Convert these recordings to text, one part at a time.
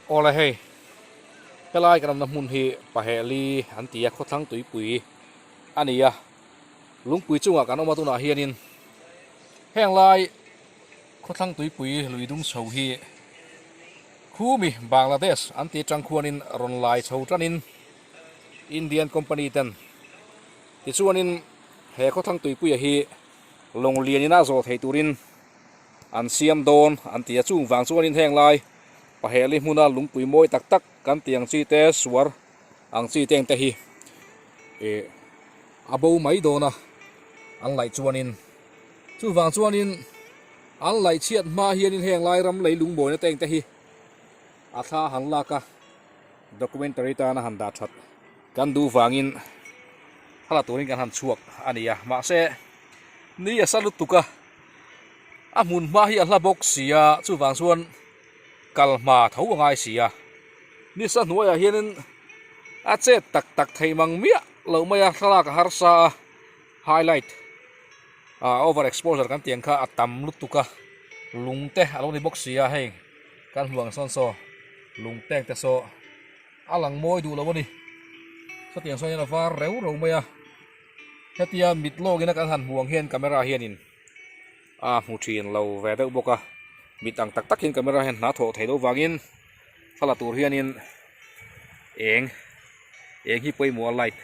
Ola hei, helai kan na mun hi paheli antia khotlang tuipui ania lungpui chunga kan oma tuna hianin heng lai khotlang tuipui luidung chho hi khumi Bangladesh anti tangkhuanin ron lai chho tranin Indian company ten ti chuanin he khotlang tuipui hi long lianina zo thei turin an siam don antia chung wang chuanin heng lai paheli hmuna lungpui moi tak tak kan tiang chi te suar ang chi teng te hi e abo mai dona an lai chuanin chu wang chuanin an lai chiat ma hianin heng lai ram lei lung boi na teng te hi atha han laka documentary ta na han da that kan du wangin hala turin kan han chuak ania ma se ni a salut tuka amun ma hi a hla box sia chu wang chuan kalma thau ngai sia ni sa nuaya hianin a che tak tak theimang mia lo maya thlaka harsa highlight overexposure kan tiang kha atam lutuka lungte aloni boxia hei kan huang son so lungte te so alang moi du lawani so tiang so yana var reu ro maya hetia mitlogina kan han huang hian camera hianin muthin lo ve deuh boka mitang tak takin camera hian na tho thei do wangin thala tur hianin eng hi poimo light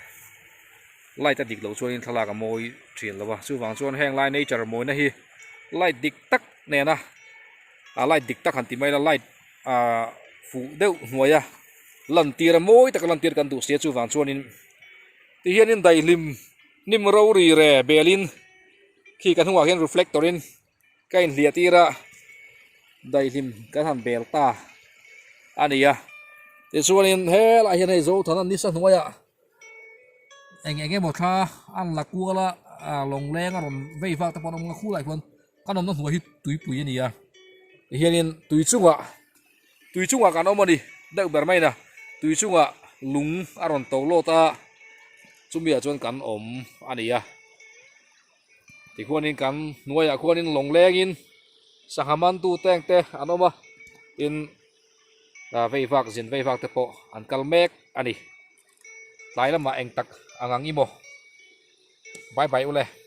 a dik lo chuanin thalaka moi thin lawa chu wang chuan heng lai nature moi na hi light dik tak ne na light dik tak han ti mai la light fu deuh hnuaia lan tir moi tak lan tir kan du sia chu wang chuanin ti hianin dai lim nim ro ri re belin khi kan huwa hian reflectorin kain hlia tira dai lim kan han bel ta ania ti chuanin he la hian ei zo thana ni sa hnuaia enge mo tha an la kuala long leng ron vei fak ta panom nga khulai khon kanom na hnuai hi tuipui ania hianin tuichunga kan omani deuh ber mai na tuichunga lung aron to lota chumia chuan kan om ania ti khuanin kan nuaya khuanin long lengin sahaman tu teng te anoma in vei fak te po an kalmek ani lai lama eng tak angang imo bye bye ule